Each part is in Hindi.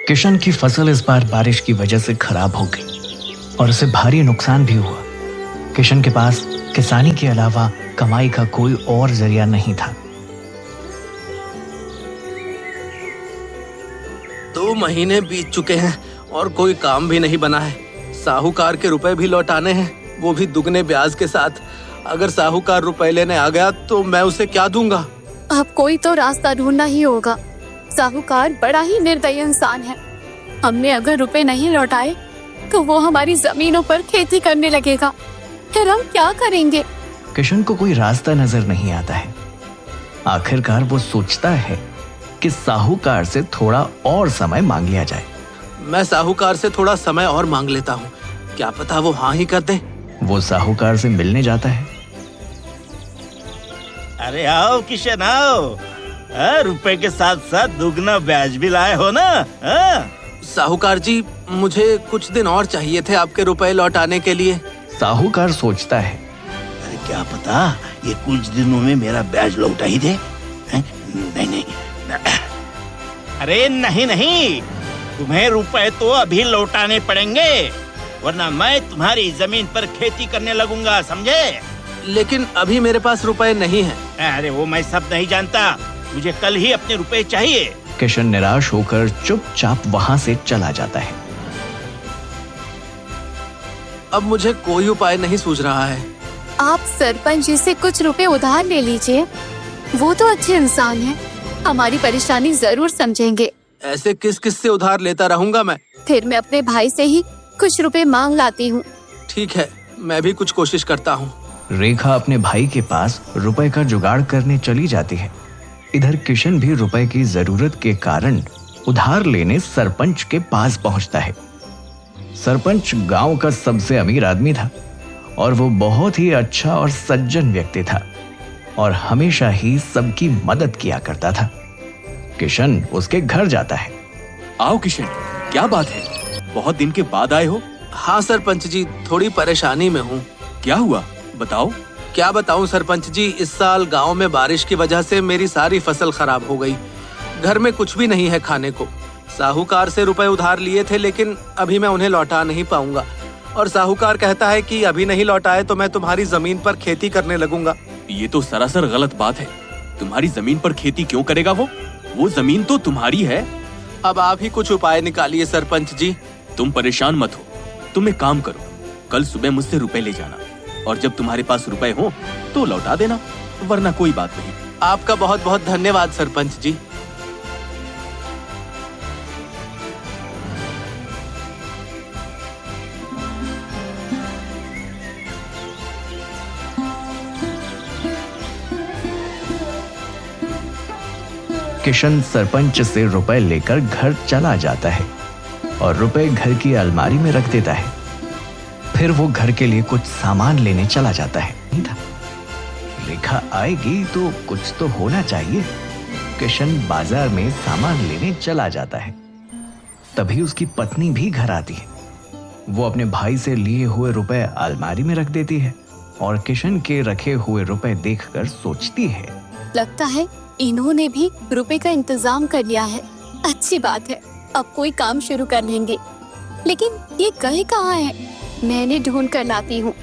किशन की फसल इस बार बारिश की वजह से खराब हो गई और उसे भारी नुकसान भी हुआ। किशन के पास किसानी के अलावा कमाई का कोई और जरिया नहीं था। 2 महीने बीत चुके हैं और कोई काम भी नहीं बना है। साहूकार के रुपए भी लौटाने हैं, वो भी दुगने ब्याज के साथ। अगर साहूकार रुपए लेने आ गया तो मैं उसे क्या दूंगा? अब कोई तो रास्ता ढूंढना ही होगा। साहूकार बड़ा ही निर्दयी इंसान है। हमने अगर रुपए नहीं लौटाए तो वो हमारी जमीनों पर खेती करने लगेगा। फिर हम क्या करेंगे? किशन को कोई रास्ता नजर नहीं आता है। आखिरकार वो सोचता है कि साहूकार से थोड़ा और समय मांग लिया जाए। मैं साहूकार से थोड़ा समय और मांग लेता हूँ, क्या पता वो हाँ ही कर दे। वो साहूकार से मिलने जाता है। अरे आओ किशन आओ, रुपए के साथ साथ दुगना ब्याज भी लाए हो ना? साहूकार जी, मुझे कुछ दिन और चाहिए थे आपके रुपए लौटाने के लिए। साहूकार सोचता है, अरे क्या पता ये कुछ दिनों में मेरा ब्याज लौटा ही दे। नहीं नहीं, अरे नहीं नहीं, तुम्हें रुपए तो अभी लौटाने पड़ेंगे, वरना मैं तुम्हारी जमीन पर खेती करने लगूंगा, समझे? लेकिन अभी मेरे पास रुपए नहीं हैं। अरे वो मैं सब नहीं जानता, मुझे कल ही अपने रुपए चाहिए। किशन निराश होकर चुपचाप वहां से चला जाता है। अब मुझे कोई उपाय नहीं सूझ रहा है। आप सरपंच जी से कुछ रुपए उधार ले लीजिए, वो तो अच्छे इंसान हैं, हमारी परेशानी जरूर समझेंगे। ऐसे किस किस से उधार लेता रहूंगा मैं? फिर मैं अपने भाई से ही कुछ रुपए मांग लाती हूँ। ठीक है, मैं भी कुछ कोशिश करता हूँ। रेखा अपने भाई के पास रुपए का जुगाड़ करने चली जाती है। इधर किशन भी रुपए की जरूरत के कारण उधार लेने सरपंच के पास पहुंचता है। सरपंच गांव का सबसे अमीर आदमी था और वो बहुत ही अच्छा और सज्जन व्यक्ति था और हमेशा ही सबकी मदद किया करता था। किशन उसके घर जाता है। आओ किशन, क्या बात है, बहुत दिन के बाद आए हो? हाँ सरपंच जी, थोड़ी परेशानी में हूँ। क्या हुआ, बताओ। क्या बताऊं सरपंच जी, इस साल गांव में बारिश की वजह से मेरी सारी फसल खराब हो गई। घर में कुछ भी नहीं है खाने को। साहूकार से रुपए उधार लिए थे, लेकिन अभी मैं उन्हें लौटा नहीं पाऊंगा और साहूकार कहता है कि अभी नहीं लौटाए तो मैं तुम्हारी जमीन पर खेती करने लगूंगा। ये तो सरासर गलत बात है। तुम्हारी जमीन पर खेती क्यों करेगा वो जमीन तो तुम्हारी है। अब आप ही कुछ उपाय निकालिए सरपंच जी। तुम परेशान मत हो, तुम एक काम करो, कल सुबह मुझसे रुपए ले जाना और जब तुम्हारे पास रुपए हो तो लौटा देना, वरना कोई बात नहीं। आपका बहुत बहुत धन्यवाद सरपंच जी। किशन सरपंच से रुपए लेकर घर चला जाता है और रुपए घर की अलमारी में रख देता है। फिर वो घर के लिए कुछ सामान लेने चला जाता है। नहीं था, रेखा आएगी तो कुछ तो होना चाहिए। किशन बाजार में सामान लेने चला जाता है। तभी उसकी पत्नी भी घर आती है। वो अपने भाई से लिए हुए रुपए अलमारी में रख देती है और किशन के रखे हुए रुपए देखकर सोचती है, लगता है इन्होंने भी रुपए का इंतजाम कर लिया है। अच्छी बात है, अब कोई काम शुरू कर लेंगे। लेकिन ये गए कहाँ हैं? मैंने ढूंढ कर लाती हूँ।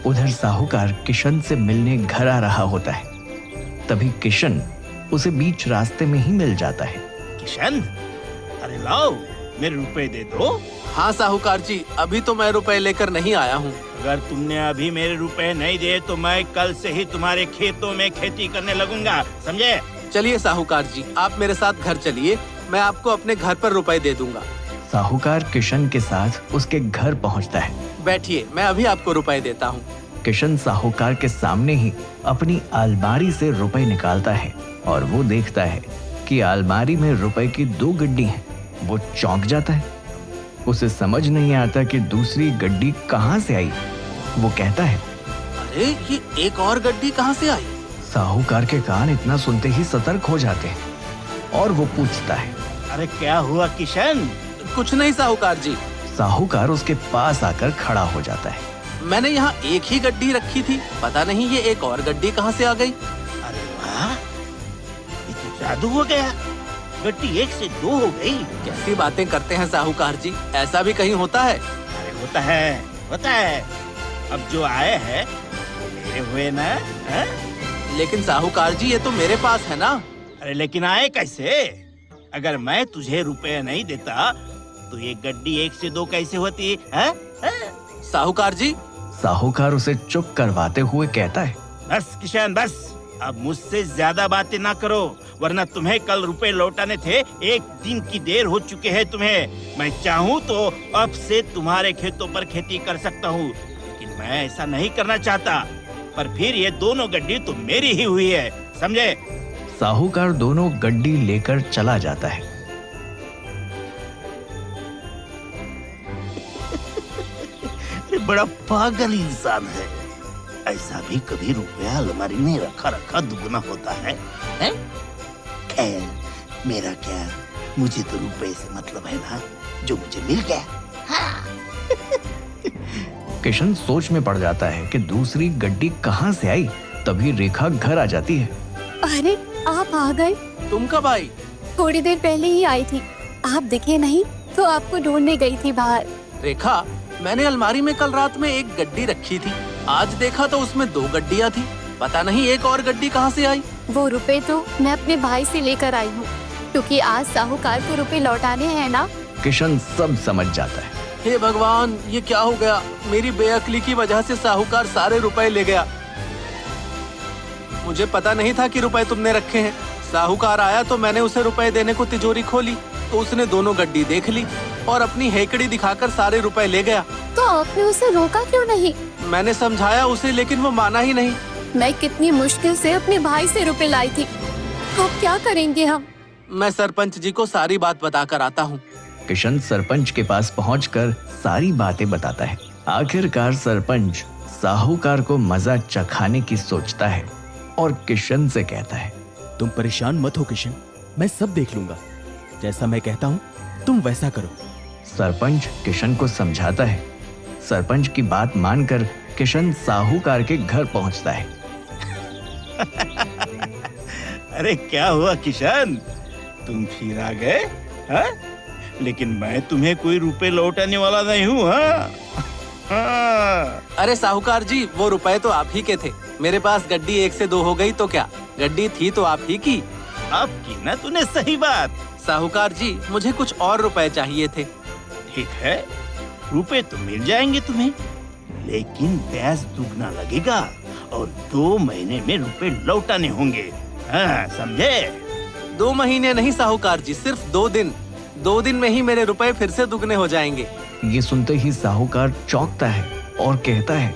उधर साहूकार किशन से मिलने घर आ रहा होता है। तभी किशन उसे बीच रास्ते में ही मिल जाता है। किशन, अरे लाओ, मेरे रुपए दे दो। हाँ साहूकार जी, अभी तो मैं रुपए लेकर नहीं आया हूँ। अगर तुमने अभी मेरे रुपए नहीं दिए तो मैं कल से ही तुम्हारे खेतों में खेती करने लगूंगा, समझे? चलिए साहूकार जी, आप मेरे साथ घर चलिए, मैं आपको अपने घर पर रुपए दे दूंगा। साहूकार किशन के साथ उसके घर पहुंचता है। बैठिए, मैं अभी आपको रुपए देता हूँ। किशन साहूकार के सामने ही अपनी अलमारी से रुपए निकालता है और वो देखता है कि अलमारी में रुपए की 2 गड्डी हैं। वो चौंक जाता है। उसे समझ नहीं आता कि दूसरी गड्डी कहाँ से आई। वो कहता है, अरे ये एक और गड्डी कहाँ से आई? साहूकार के कान इतना सुनते ही सतर्क हो जाते हैं और वो पूछता है, अरे क्या हुआ किशन? कुछ नहीं साहूकार जी। साहूकार उसके पास आकर खड़ा हो जाता है। मैंने यहाँ एक ही गड्डी रखी थी, पता नहीं ये एक और गड्डी कहाँ से आ गई। अरे वाह, ये तो जादू हो गया, गड्डी 1 से 2 हो गई। कैसी बातें करते हैं साहूकार जी, ऐसा भी कहीं होता है? अरे होता है, होता है। अब जो आए हैं वो मेरे हुए ना, हैं? लेकिन साहूकार जी ये तो मेरे पास है ना। अरे लेकिन आए कैसे? अगर मैं तुझे रुपए नहीं देता तो ये गड्डी 1 से 2 कैसे होती है? हैं? साहूकार जी, साहूकार उसे चुप करवाते हुए कहता है, बस किशन बस, अब मुझसे ज्यादा बातें ना करो, वरना तुम्हें कल रुपए लौटाने थे, 1 दिन की देर हो चुके हैं तुम्हें। मैं चाहूँ तो अब से तुम्हारे खेतों पर खेती कर सकता हूँ, लेकिन मैं ऐसा नहीं करना चाहता। पर फिर ये दोनों गड्डी तो मेरी ही हुई है, समझे? साहूकार दोनों गड्डी लेकर चला जाता है। अरे बड़ा पागल इंसान है, ऐसा भी कभी रुपया अलमारी में रखा रखा दुगना होता है, हैं? खैर मेरा क्या, मुझे तो रुपए से मतलब है ना, जो मुझे मिल गया। हाँ। किशन सोच में पड़ जाता है कि दूसरी गड्डी कहाँ से आई। तभी रेखा घर आ जाती है। अरे आप आ गए? तुम कब आई? थोड़ी देर पहले ही आई थी, आप दिखे नहीं तो आपको ढूंढने गई थी बाहर। रेखा, मैंने अलमारी में कल रात में 1 गड्डी रखी थी, आज देखा तो उसमें 2 गड्डियाँ थी। पता नहीं एक और गड्डी कहाँ से आई। वो रुपए तो मैं अपने भाई से लेकर आई हूँ, क्योंकि आज साहूकार को रुपए लौटाने हैं ना। किशन सब समझ जाता है। हे भगवान, ये क्या हो गया? मेरी बेअक्ली की वजह से साहूकार सारे रुपए ले गया। मुझे पता नहीं था कि रुपए तुमने रखे हैं। साहूकार आया तो मैंने उसे रुपए देने को तिजोरी खोली तो उसने दोनों गड्डी देख ली और अपनी हेकड़ी दिखाकर सारे रुपए ले गया। तो आपने उसे रोका क्यों नहीं? मैंने समझाया उसे, लेकिन वो माना ही नहीं। मैं कितनी मुश्किल से अपने भाई से रुपए लाई थी, अब क्या करेंगे हम? मैं सरपंच जी को सारी बात बताकर आता हूँ। किशन सरपंच के पास पहुंचकर सारी बातें बताता है। आखिरकार सरपंच साहूकार को मजा चखाने की सोचता है और किशन से कहता है, तुम परेशान मत हो किशन, मैं सब देख लूंगा। जैसा मैं कहता हूँ तुम वैसा करो। सरपंच किशन को समझाता है। सरपंच की बात मानकर किशन साहूकार के घर पहुंचता है। अरे क्या हुआ किशन, तुम फिर आ गए? हाँ? लेकिन मैं तुम्हें कोई रुपए लौटाने वाला नहीं हूँ। हाँ? हाँ। अरे साहूकार जी, वो रुपए तो आप ही के थे। मेरे पास गड्डी 1 से 2 हो गई तो क्या, गड्डी थी तो आप ही की। अब की ना तूने सही बात। साहूकार जी, मुझे कुछ और रुपए चाहिए थे। ठीक है, रुपए तो मिल जाएंगे तुम्हें, लेकिन ब्याज दुगना लगेगा और 2 महीने में रुपए लौटाने होंगे। हाँ, समझे? 2 महीने नहीं साहूकार जी, सिर्फ 2 दिन। 2 दिन में ही मेरे रुपए फिर से दुगने हो जाएंगे। ये सुनते ही साहूकार चौंकता है और कहता है,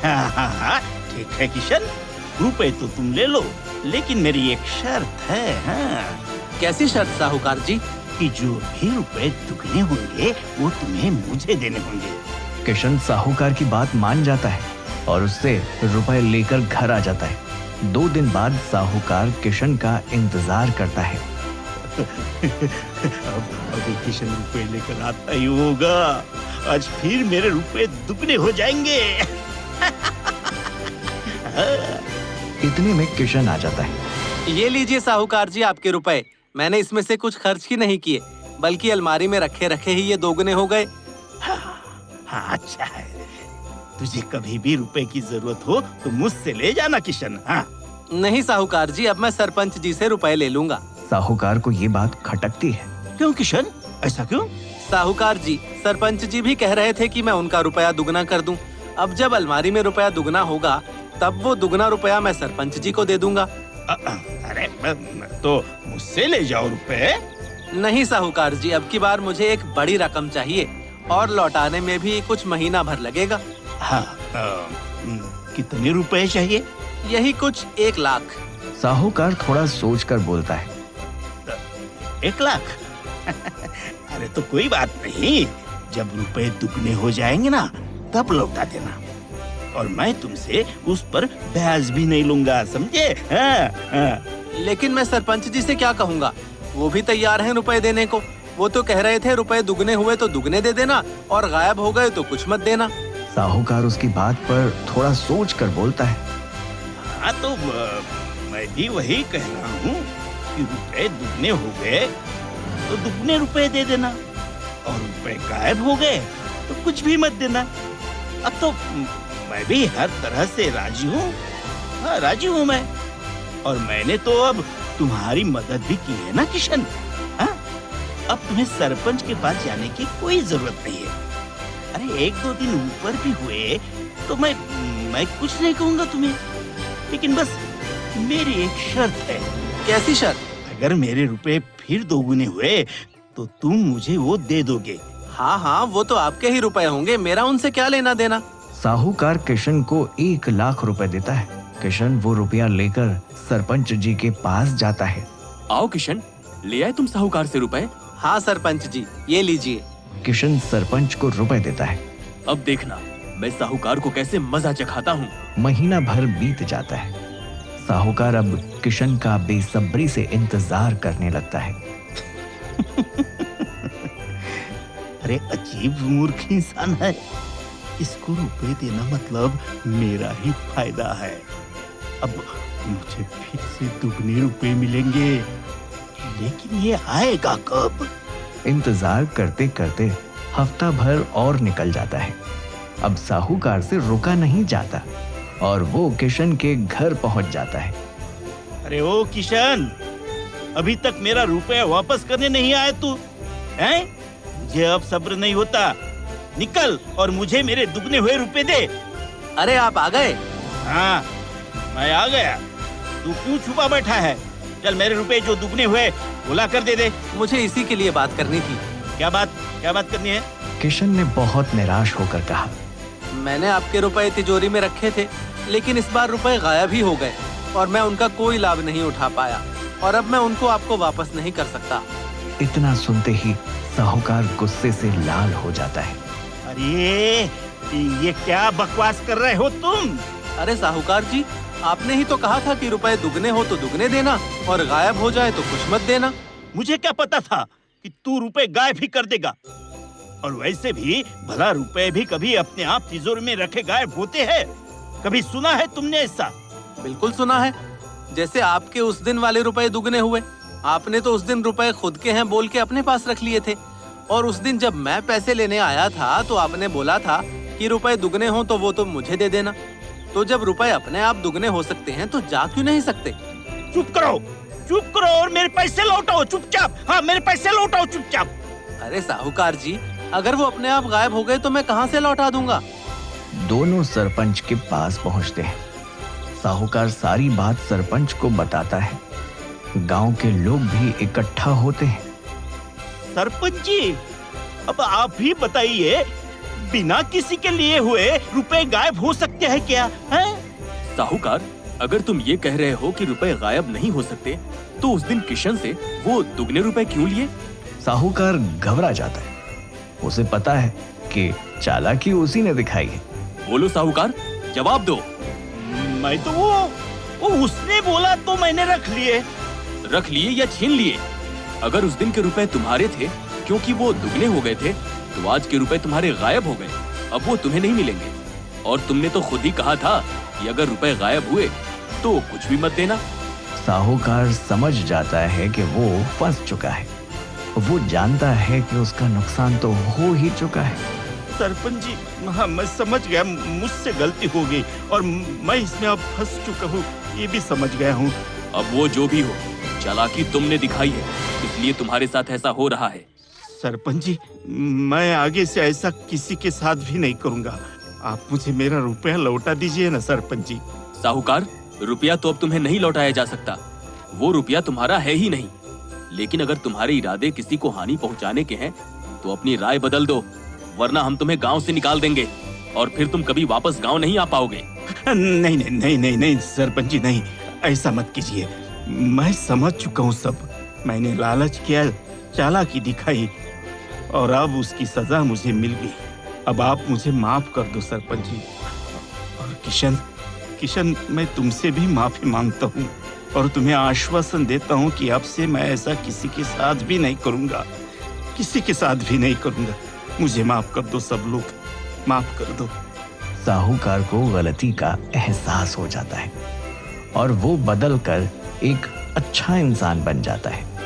हाँ, ठीक है किशन, रुपए तो तुम ले लो, लेकिन मेरी एक शर्त है। हाँ, कैसी शर्त साहूकार जी? कि जो भी रुपए दुगने होंगे वो तुम्हें मुझे देने होंगे। किशन साहूकार की बात मान जाता है और उससे रुपए लेकर घर आ जाता है। 2 दिन बाद साहूकार किशन का इंतजार करता है। अभी किशन रुपए लेकर आता ही होगा, आज फिर मेरे रुपए दुगने हो जाएंगे। इतने में किशन आ जाता है। ये लीजिए साहूकार जी आपके रुपए। मैंने इसमें से कुछ खर्च ही नहीं किए, बल्कि अलमारी में रखे रखे ही ये दोगुने हो गए। हाँ, अच्छा है। तुझे कभी भी रुपए की जरूरत हो तो मुझसे ले जाना किशन। हाँ। नहीं साहूकार जी, अब मैं सरपंच जी से रुपए ले लूंगा। साहूकार को ये बात खटकती है। क्यों किशन, ऐसा क्यों? साहूकार जी, सरपंच जी भी कह रहे थे कि मैं उनका रुपया दुगना कर दूं। अब जब अलमारी में रुपया दुगना होगा, तब वो दुगना रुपया मैं सरपंच जी को दे दूंगा। अरे तो मुझसे ले जाओ रुपए। नहीं साहूकार जी, अब की बार मुझे एक बड़ी रकम चाहिए और लौटाने में भी कुछ महीना भर लगेगा। हाँ, कितने रुपए चाहिए? यही कुछ 1 लाख। साहूकार थोड़ा सोचकर बोलता है, 1 लाख? अरे तो कोई बात नहीं, जब रुपए दुगने हो जाएंगे ना तब लौटा देना, और मैं तुमसे उस पर ब्याज भी नहीं लूंगा, समझे? हाँ, हाँ। लेकिन मैं सरपंच जी से क्या कहूँगा? वो भी तैयार हैं रुपए देने को। वो तो कह रहे थे रुपए दुगने हुए तो दुगने दे देना और गायब हो गए तो कुछ मत देना। साहूकार उसकी बात पर थोड़ा सोच कर बोलता है, हाँ तो मैं भी वही कह रहा हूँ कि रुपए दुगने हो गए तो दुगने रुपए दे देना, और रुपए गायब हो गए तो कुछ भी मत देना। अब तो मैं भी हर तरह से राजी हूँ। हाँ, राजी हूँ मैं। और मैंने तो अब तुम्हारी मदद भी की है ना किशन। हाँ, अब तुम्हें सरपंच के पास जाने की कोई जरूरत नहीं है। अरे 1-2 दिन ऊपर भी हुए तो मैं कुछ नहीं कहूंगा तुम्हें, लेकिन बस मेरी एक शर्त है। कैसी शर्त? अगर मेरे रुपए फिर दोगुने हुए तो तुम मुझे वो दे दोगे। हाँ हाँ, वो तो आपके ही रुपए होंगे, मेरा उनसे क्या लेना देना। साहूकार किशन को 1 लाख रुपए देता है। किशन वो रुपया लेकर सरपंच जी के पास जाता है। आओ किशन, ले आए तुम साहूकार से रुपए। हाँ सरपंच जी, ये लीजिए। किशन सरपंच को रुपए देता है। अब देखना मैं साहूकार को कैसे मजा चखाता हूँ। महीना भर बीत जाता है। साहूकार अब किशन का बेसब्री से इंतजार करने लगता है। अरे अजीब मूर्ख इंसान है। इसको रुपए देना मतलब मेरा ही फायदा है। अब मुझे फिर से दुगने रुपए मिलेंगे, लेकिन ये आएगा कब? इंतजार करते करते हफ्ता भर और निकल जाता है। अब साहूकार से रुका नहीं जाता और वो किशन के घर पहुंच जाता है। अरे ओ किशन, अभी तक मेरा रुपया वापस करने नहीं आया तू? हैं? मुझे अब सब्र नहीं होता। निकल और मुझे मेरे दुगने हुए रुपए दे। अरे आप आ गए? हाँ, मैं आ गया। तू क्यों छुपा बैठा है? चल मेरे रुपए जो दुगने हुए बुला कर दे दे। मुझे इसी के लिए बात करनी थी। क्या बात करनी है? किशन ने बहुत निराश होकर कहा, मैंने आपके रुपए तिजोरी में रखे थे, लेकिन इस बार रुपए गायब ही हो गए और मैं उनका कोई लाभ नहीं उठा पाया, और अब मैं उनको आपको वापस नहीं कर सकता। इतना सुनते ही साहूकार गुस्से से लाल हो जाता है। अरे ये क्या बकवास कर रहे हो तुम? अरे साहूकार जी, आपने ही तो कहा था कि रुपए दुगने हो तो दुगने देना और गायब हो जाए तो कुछ मत देना। मुझे क्या पता था कि तू रुपए गायब ही कर देगा। और वैसे भी भला रुपए भी कभी अपने आप तिजोरी में रखे गायब होते हैं? कभी सुना है तुमने ऐसा? बिल्कुल सुना है। जैसे आपके उस दिन वाले रुपए दुगने हुए, आपने तो उस दिन रुपए खुद के हैं बोल के अपने पास रख लिए थे, और उस दिन जब मैं पैसे लेने आया था तो आपने बोला था कि रुपए दुगने हो तो वो तो मुझे दे देना। तो जब रुपए अपने आप दुगने हो सकते हैं तो जा क्यों नहीं सकते? चुप करो और मेरे पैसे लौटाओ चुपचाप। हाँ, मेरे पैसे लौटाओ चुपचाप। अरे साहूकार जी, अगर वो अपने आप गायब हो गए तो मैं कहाँ से लौटा दूंगा? दोनों सरपंच के पास पहुंचते हैं। साहूकार सारी बात सरपंच को बताता है। गांव के लोग भी इकट्ठा होते हैं। सरपंच जी, अब आप ही बताइए, बिना किसी के लिए हुए रुपए गायब हो सकते हैं क्या? हैं? साहूकार, अगर तुम ये कह रहे हो कि रुपए गायब नहीं हो सकते, तो उस दिन किशन से वो दुगने रुपए क्यों लिए? साहूकार घबरा जाता है। उसे पता है कि चालाकी उसी ने दिखाई है। बोलो साहूकार, जवाब दो। मैं तो वो उसने बोला तो मैंने रख लिए। रख लिए या छीन लिए? अगर उस दिन के रुपए तुम्हारे थे क्योंकि वो दुगने हो गए थे, तो आज के रुपए तुम्हारे गायब हो गए। अब वो तुम्हें नहीं मिलेंगे। और तुमने तो खुद ही कहा था कि अगर रुपए गायब हुए तो कुछ भी मत देना। साहूकार समझ जाता है कि वो फंस चुका है। वो जानता है कि उसका नुकसान तो हो ही चुका है। सरपंच जी, हाँ, मैं समझ गया, मुझसे गलती हो गई और मैं इसमें अब फंस चुका हूँ, ये भी समझ गया हूँ। अब वो जो भी हो, चालाकी तुमने दिखाई है, इसलिए तुम्हारे साथ ऐसा हो रहा है। सरपंच जी, मैं आगे से ऐसा किसी के साथ भी नहीं करूँगा। आप मुझे मेरा रुपया लौटा दीजिए ना सरपंच जी। साहूकार, रुपया तो अब तुम्हें नहीं लौटाया जा सकता। वो रुपया तुम्हारा है ही नहीं। लेकिन अगर तुम्हारे इरादे किसी को हानि पहुंचाने के हैं तो अपनी राय बदल दो, वरना हम तुम्हें गांव से निकाल देंगे और फिर तुम कभी वापस गांव नहीं आ पाओगे। नहीं नहीं नहीं नहीं नहीं सरपंच जी, नहीं, ऐसा मत कीजिए। मैं समझ चुका हूँ सब। मैंने लालच किया, चालाकी दिखाई और अब उसकी सजा मुझे मिल गई। अब आप मुझे माफ कर दो सरपंच जी। और किशन, मैं तुमसे भी माफी मांगता हूँ और तुम्हें आश्वासन देता हूँ कि अब से मैं ऐसा किसी के साथ भी नहीं करूँगा, किसी के साथ भी नहीं करूँगा। मुझे माफ कर दो, सब लोग माफ कर दो। साहूकार को गलती का एहसास हो जाता है। और वो बदल कर एक अच्छा इंसान बन जाता है।